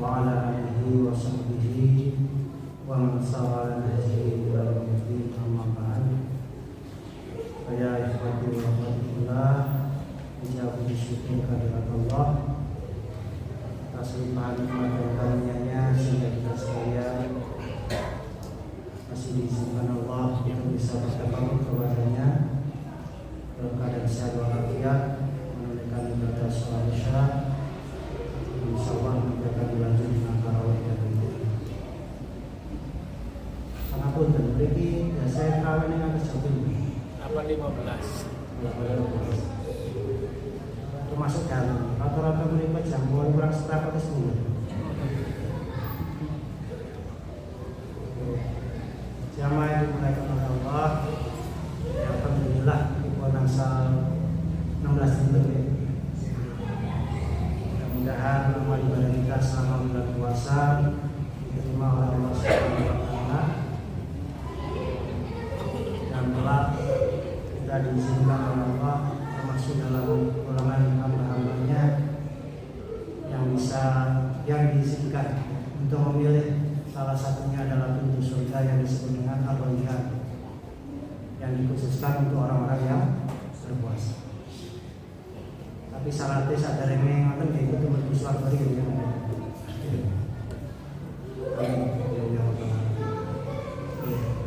wa ala alihi wa sahbihi wa man sawala nahjihi ila yaumil amma ba'd. Ya ikhwati wa akhwatullah, menjawab syukur kehadirat Allah atas limpahan nikmat dan karunia-Nya sehingga kita sekalian masih diizinkan Allah untuk bisa bertawakal kepadanya dalam keadaan sehat walafiat, menunaikan ibadah sholat isya, insyaallah nanti akan dilanjut dengan tarawih dan witir. Pangapunten mriki saya tarawih ning atas jam 8.15. Termasuk dalam rata-rata mereka jam kurang seperempat seminggu. Jamaah yang dimuliakan oleh Allah, ya alhamdulillah ibu nangsal 16 menit. Mudah-mudahan amal ibadah kita selama bulan puasa diterima oleh Allah Subhanahu wa taala dan telah kita diizinkan oleh Allah termasuk dalam golongan hamba-hambanya yang diizinkan untuk memilih. Salah satunya adalah pintu surga yang disebut dengan Ar-Rayyan, yang dikhususkan untuk orang-orang yang berpuasa. Tapi syaratnya sadar yang akan diikut untuk suatu hari yang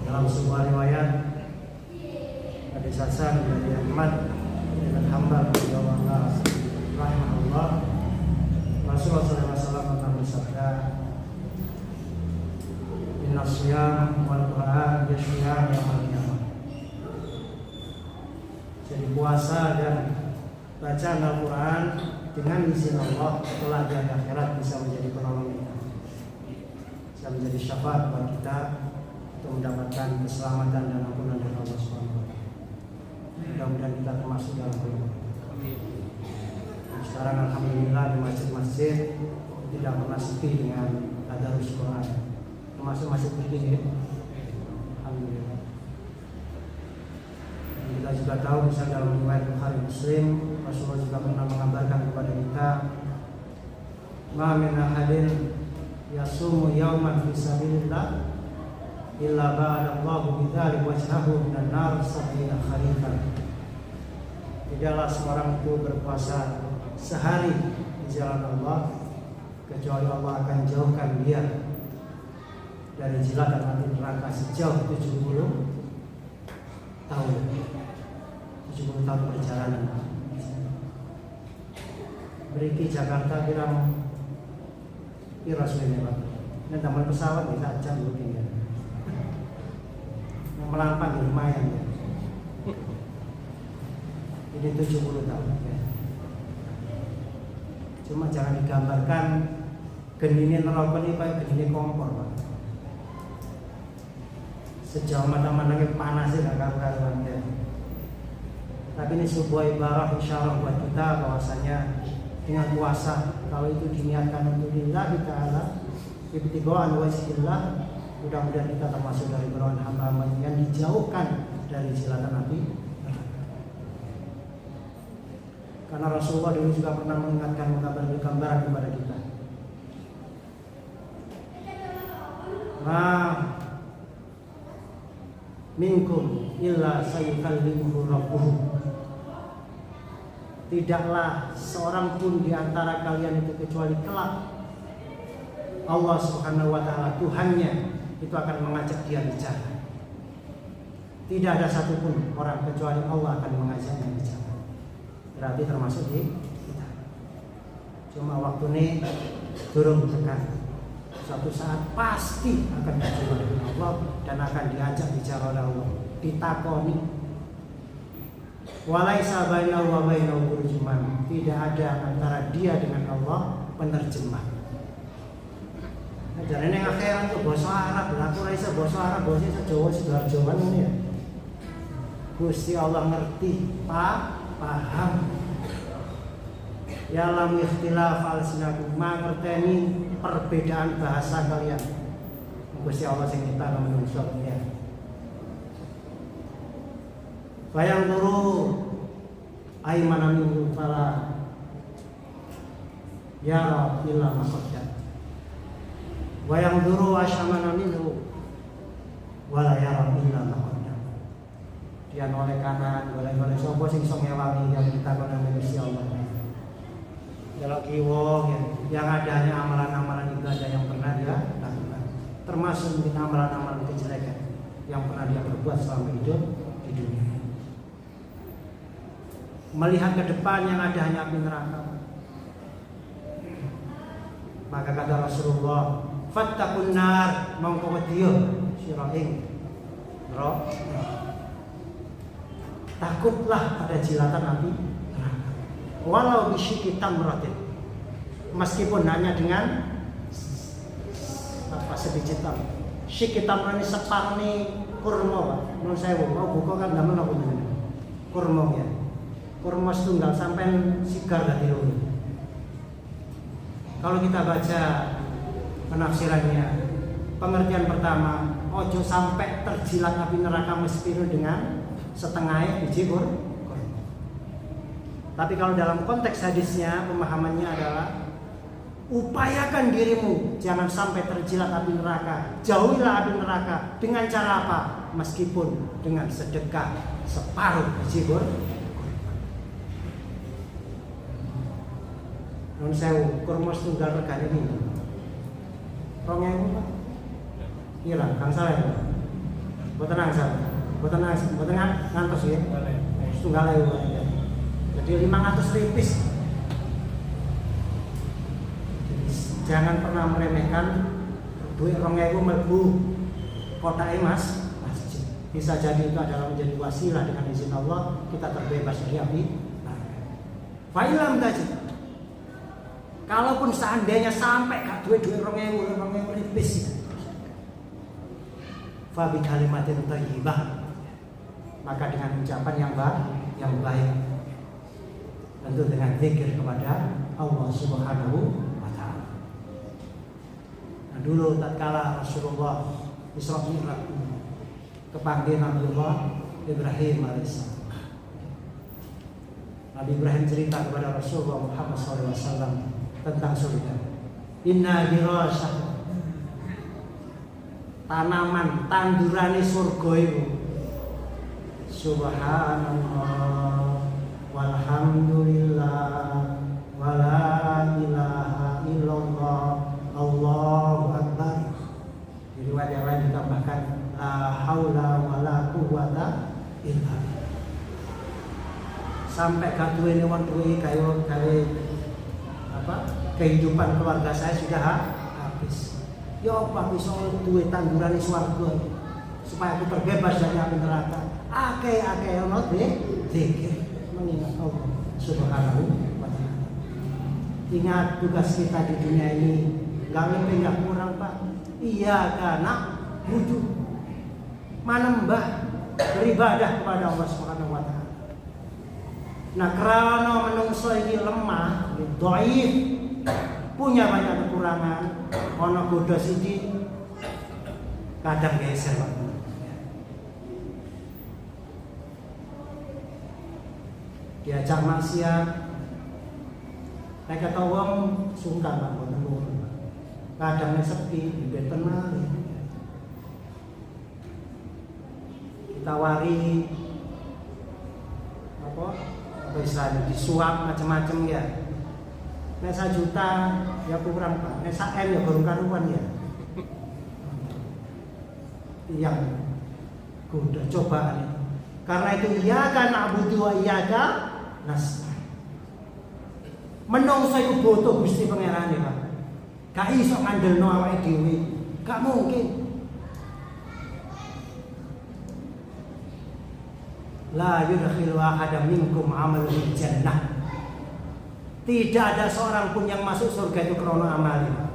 dalam sebuah riwayat hadis hasan dari Ahmad dengan hamba beliau Allah rahimahullah, Rasulullah SAW pernah bersabda, Inna siyam wal Qur'an yasyam yaumil qiyamah. Jadi puasa dan bacaan Al-Quran dengan izin Allah telah di akhirat bisa menjadi penolong kita, bisa menjadi syafaat buat kita untuk mendapatkan keselamatan dan ampunan dari Allah Subhanahu wa taala. Mudah-mudahan kita termasuk dalam golongan. Sekarang alhamdulillah di masjid-masjid tidak pernah sepi dengan tadarus Quran, termasuk masjid ini. Alhamdulillah. Dan kita juga tahu bisa dalam riwayat Bukhari Muslim, Rasulullah juga pernah mengabarkan kepada kita, ma min ahadin yasumu yawman fi sabilillah illa ba'adallahu bidzalik wajhahu minan nar sab'ina kharifan. Tidaklah seorang itu berpuasa sehari di jalan Allah kecuali Allah akan jauhkan dia dari jilatan api neraka sejauh 70 tahun. 70 tahun perjalanan. Beriki Jakarta kira sudah Pak. Ini tambah pesawat bisa jam mungkin ya. Melampang lumayan ya. Ini 70 tahun ya. Cuma jangan digambarkan genine neraka ini kayak genine kompor Pak. Sejauh mata-matanya panas sih gak karuan ya. Tapi ini sebuah ibarat insyaallah buat kita bahwasanya dengan puasa kalau itu diniatkan untuk lillahi ta'ala ibtigha'an wajhillah, mudah-mudahan kita termasuk dari golongan hamba-hamba yang dijauhkan dari jilatan api. Karena Rasulullah dulu juga pernah mengingatkan gambaran kepada kita. Minkum illa sayukallimuhu rabbuhu. Tidaklah seorang pun di antara kalian itu kecuali kelak Allah Subhanahu wa taala Tuhannya itu akan mengajak dia bicara. Tidak ada satupun orang kecuali Allah akan mengajaknya bicara. Berarti termasuk di kita. Cuma waktu ini turun tekan. Suatu saat pasti akan dijumpai dengan Allah dan akan diajak bicara oleh Allah, ditakoni. Walaisa bainahu wa bainahu turjuman. Tidak ada antara dia dengan Allah penerjemah. Jadi ini akhirat itu bahasa Arab, aku raisa bahasa Arab, bahasa Jawa Sidoarjoan ini ya. Gusti Allah ngerti, paham. Ya lam ikhtilaf alsinakum, ngerteni perbedaan bahasa kalian. Gusti Allah sing kita menungso ya. Bayang turu aimana minhu fala ya illa maqaddam. Wa yanzuru ashamana minhu wa la yara illa ma qaddam. Dia noleh kanan, golek-golek sapa sing iso ngewangi yang ditakoni Gusti Allah. Delok kiwa yang ada hanya amalan-amalan ibadah yang pernah dia lakukan. Termasuk mungkin amalan-amalan kejelekan yang pernah dia perbuat selama hidup di dunia. Melihat ke depan yang ada hanya api neraka. Maka kata Rasulullah, fattaqun nar, mongko wedya sira ing neraka. Takutlah pada jilatan api neraka. Walau bisyiki tamratin, meskipun hanya dengan sebiji tam. Syiki tamrani separni kurma, nun sewu. Mau buka kan damen apa jenenge? Kurma ya. Kurma setunggal sampai sigar dadi loro. Kalau kita baca penafsirannya, pengertian pertama, ojo sampai terjilat api neraka meskipun dengan setengah biji kurma. Tapi kalau dalam konteks hadisnya, pemahamannya adalah upayakan dirimu jangan sampai terjilat api neraka. Jauhilah api neraka dengan cara apa? Meskipun dengan sedekah separuh biji kurma. Nun sewu kurma setunggal regane ini. 2.000 Pak. Kira kang salah ya. Mboten angsal. Mboten ngantos ya. Setunggal ewu. Jadi 500 ripis. Jangan pernah meremehkan duit 2.000 mlebu kotak emas masjid. Bisa jadi itu adalah menjadi wasilah dengan izin Allah kita terbebas dari api neraka. Fa'ilam tajid. Kalaupun seandainya sampai gak duit 2.000 ripis, fa bi kalimatin thayyibah, maka dengan ucapan yang baik, tentu dengan zikir kepada Allah Subhanahu wa taala. Nah, dulu tatkala Rasulullah Isra Mi'raj kepanggil Nabiullah Ibrahim alaihissalam. Nabi Ibrahim cerita kepada Rasulullah Muhammad SAW tentang surga. Inna dirasah, tanaman tandurane surga itu. Subhanallah walhamdulillah wala ilaha illallah Allahu akbar. Di riwayat yang lain ditambahkan la haula wala quwwata illa billah. Sampai kaduwe wong duwe gawe kehidupan keluarga saya sudah habis. Ya apa bisa duwe tanduran swarga supaya aku terbebas dari api neraka. Akeh ono zikir mengingat Allah Subhanahu wa taala. Ingat tugas kita di dunia ini, enggak kurang Pak. Iya karena wujud manembah beribadah kepada Allah Subhanahu wa taala. Nah, karena menungso ini lemah, dhaif, punya banyak kekurangan, ono goda sithik kadang geser waktu. Diajak maksiat, nek kata wong sungkan Pak boten. Kadang sepi, beten mali. Kita wari bisa disuap macam-macam ya. Nek 1 juta ya kurang Pak. Nek 1 M ya baru karuan ya. Yang udah cobaan. Karena itu iyyaka na'budu wa iyyaka nasta'in. Menungso iku butuh Gusti Pangerane Pak. Gak iso ngandelno awake dhewe. Gak mungkin. La yudkhilu ahadam minkum amaluhu jannah. Tidak ada seorang pun yang masuk surga itu karena amalnya.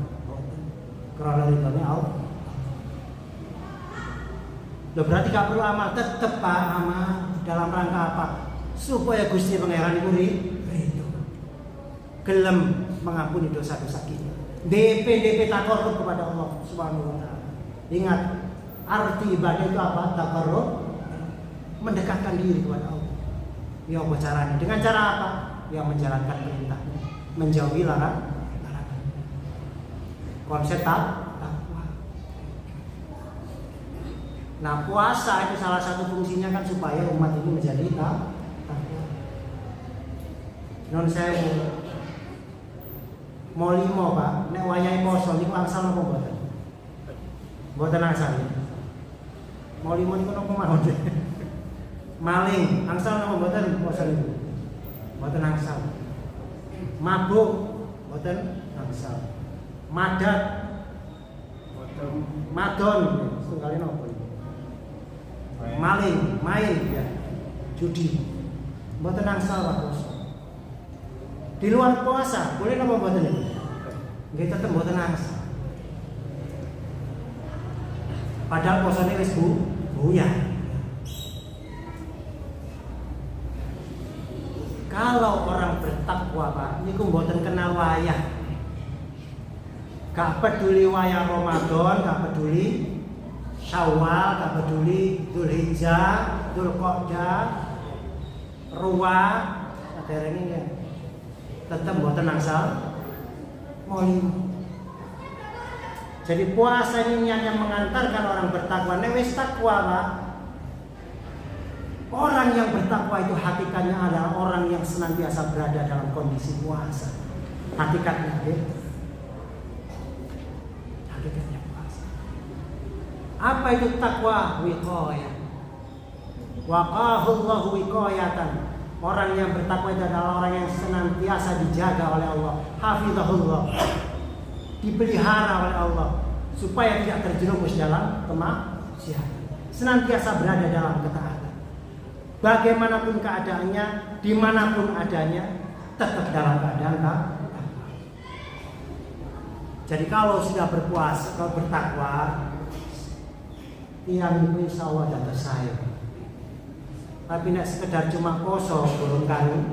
Karena ridhonya Allah. Loh berarti gak perlu amal, tetep Pak amal dalam rangka apa? Supaya Gusti Pangeran itu ridho. Gelem mengampuni dosa-dosa kita. DP takarrub kepada Allah Subhanahu wa taala. Ingat, arti ibadah itu apa? Takarrub, mendekatkan diri kepada Allah. Ya apa caranya? Dengan cara apa? Ya menjalankan perintahnya, menjauhi larangan. Konsep tak Nah, puasa itu salah satu fungsinya kan supaya umat ini menjadi takwa. Non saya mau limo Pak, nek wayahe poso niku angsal apa mboten? Mboten angsal. Mau limo niku napa mawon? Maling, angsal napa mboten poso niku? Mboten angsal. Mabuk, mboten angsal. Madat, mboten madon, setunggalin napa? Maling, main ya. Judi. Mboten angsal Pak poso. Di luar puasa boleh napa mboten niku? Nggih tetep mboten angsal. Padahal posone wis buyar. Kalau orang bertakwa Pak, niku mboten kenal wayah. Gak peduli wayah Ramadan, gak peduli Syawal, gak peduli Dzulhijjah, Dzulqa'dah, Ruwah, akhirnya ya. Tetap mboten angsal molimo. Jadi puasa ini yang mengantarkan orang bertakwa. Nek wis takwa Pak, orang yang bertakwa itu hakikatnya adalah orang yang senantiasa berada dalam kondisi puasa. Hakikatnya gitu. Hakikatnya puasa. Apa itu takwa? Wiqayah. Waqahullahu wiqayatan. Orang yang bertakwa itu adalah orang yang senantiasa dijaga oleh Allah, hafizahullah, dipelihara oleh Allah supaya tidak terjerumus dalam kemaksiatan, senantiasa berada dalam ketaatan. Bagaimanapun keadaannya, dimanapun adanya, tetap dalam keadaan takwa. Jadi kalau sudah berpuasa, kalau bertakwa, tiang itu insya Allah datang saya. Tapi nek sekedar cuma poso burung karuan.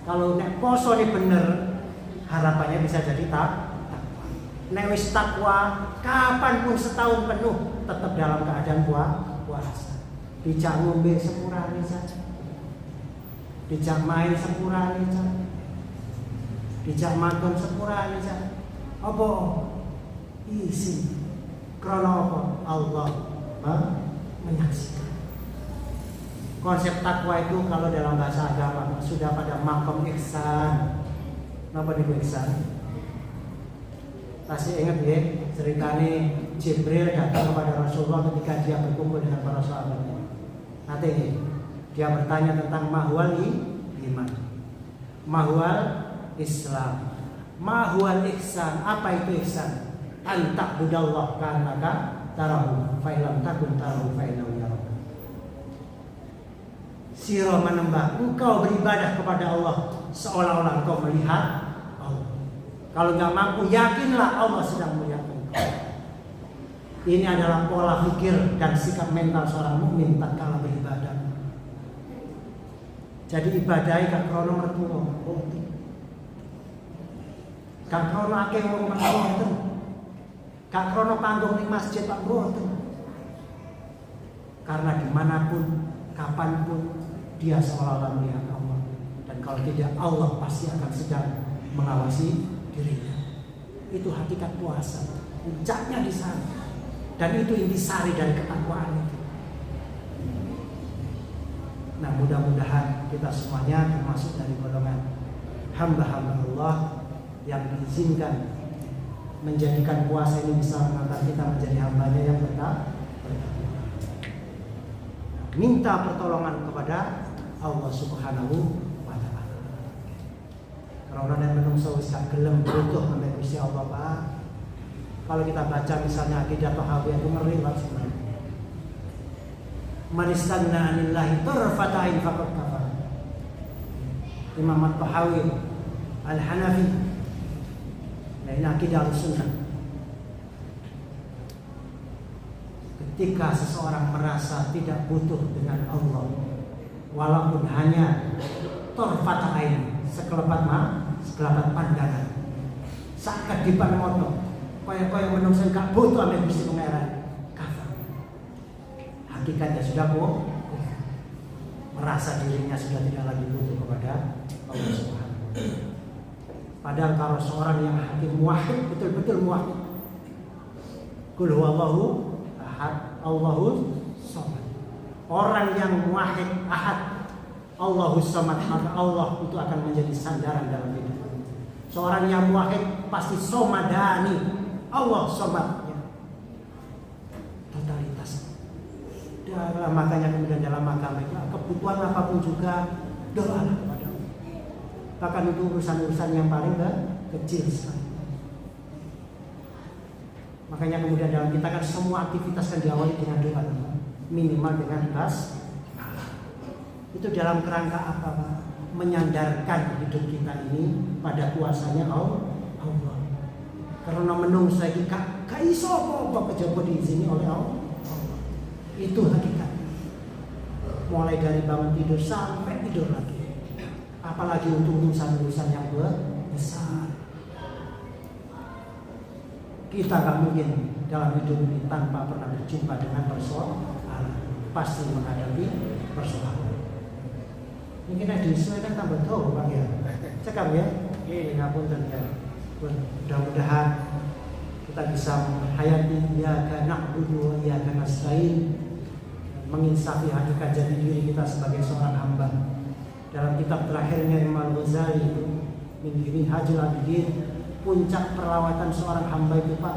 Kalau nek poso ini bener, harapannya bisa jadi takwa. Nek wis takwa, kapanpun setahun penuh tetap dalam keadaan puasa. Dijak ngombe sepurane saja, dijak main sepurane saja, dijak makan sepurane saja. Apa isi? Krono apa? Allah menyaksikan. Konsep takwa itu kalau dalam bahasa agama sudah pada makom ihsan. Napa niku ihsan? Pasti ingat ya ceritanya Jibril datang kepada Rasulullah ketika dia berkumpul dengan para sahabatnya. Nanti ini dia bertanya tentang mahwal iman, mahwal Islam, mahwal ihsan. Apa itu ihsan? Antak budallah kanaka tarahu fa'ilam takun tarahu fa'innahu yaraka. Siro menembak engkau beribadah kepada Allah seolah-olah engkau melihat Allah. Kalau nggak mampu, yakinlah Allah sedang melihat engkau. Ini adalah pola pikir dan sikap mental seorang mukmin tatkala beribadah. Jadi ibadahnya gak krono mertua, gak krono akeh wong mertua, gak krono panggung ning masjid Pak mboten. Karena dimanapun, kapanpun dia seolah-olah melihat Allah. Dan kalau tidak, Allah pasti akan sedang mengawasi dirinya. Itu hakikat puasa. Puncaknya di sana. Dan itu intisari dari ketakwaan itu. Nah, mudah-mudahan kita semuanya termasuk dari golongan hamba-hamba Allah yang diizinkan menjadikan puasa ini bisa mengantar kita menjadi hambanya yang bertakwa. Minta pertolongan kepada Allah Subhanahu wa ta'ala. Karena yang menungso wis gak gelem butuh sampai Gusti Allah Pak. Kalau kita baca misalnya Aqidah Tahawiyah itu ngeri banget sebenarnya. Man istanna anillahi tarfata'in faqad kafar. Imam At-Tahawi Al-Hanafi. Nah, ini Aqidah Sunnah. Ketika seseorang merasa tidak butuh dengan Allah, walaupun hanya torfat ain, sekelebat pandangan, sakat di moto, kaya menungso gak butuh ambil Gusti Pangeran, kafir. Hakikatnya sudah merasa dirinya sudah tidak lagi butuh kepada Allah Subhanahu wa ta'ala. Padahal kalau seorang yang hakim muwahhid, betul-betul muwahhid, qul huwallahu ahad, Allahus somad. Orang yang muwahhid ahad, Allahus somad, maka Allah itu akan menjadi sandaran dalam hidup. Seorang yang muwahhid pasti somadani, Allah somadnya. Totalitas. Makanya kemudian dalam agama itu kebutuhan apapun juga doalah kepada Allah. Bahkan itu urusan-urusan yang paling kecil sekali. Makanya kemudian dalam kita kan semua aktivitas kan diawali dengan doa, minimal dengan ikhlas. Itu dalam kerangka apa, Pak? Menyandarkan hidup kita ini pada kuasanya Allah. Karena menungsa iki gak iso apa-apa kejaba diizini oleh Allah. Itu hakikat. Mulai dari bangun tidur sampai tidur lagi. Apalagi untuk urusan-urusan yang besar. Kita gak mungkin dalam hidup ini tanpa pernah berjumpa dengan persoalan. Pasti menghadapi persoalan. Ini kita disesuaikan tambah tahu, Pak ya. Cekap ya. Ngapunten ya. Mudah-mudahan kita bisa menghayati iyyaka na'budu wa iyyaka nasta'in, menginsafi hakikat jati diri kita sebagai seorang hamba. Dalam kitab terakhirnya Imam Ghazali Min Minhajul Abidin, puncak perlawatan seorang hamba itu, Pak,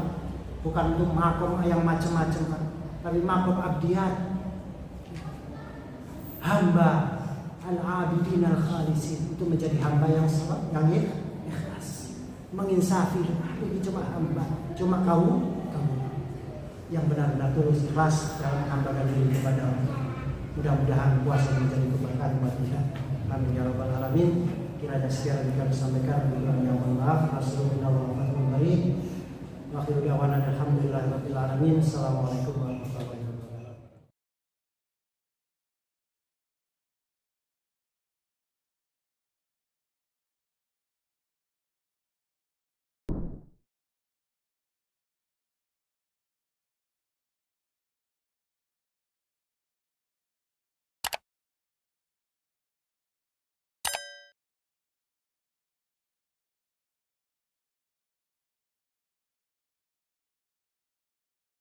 bukan untuk makom yang macam-macam, Pak, tapi makom abdiyat, hamba al-abidin al-khalisin, itu menjadi hamba yang ikhlas, menginsafi. Ini cuma hamba, cuma kamu yang benar-benar tulus ikhlas dalam menghambakan diri kepada Allah. Mudah-mudahan puasa menjadi keberkahan buat kita. Amin ya rabbal alamin. Kiranya sekian yang kami sampaikan, yang mohon maaf. Assalamualaikum warahmatullahi wabarakatuh. Wa akhiru da'wana alhamdulillahi rabbil alamin. Assalamualaikum warahmatullahi wabarakatuh.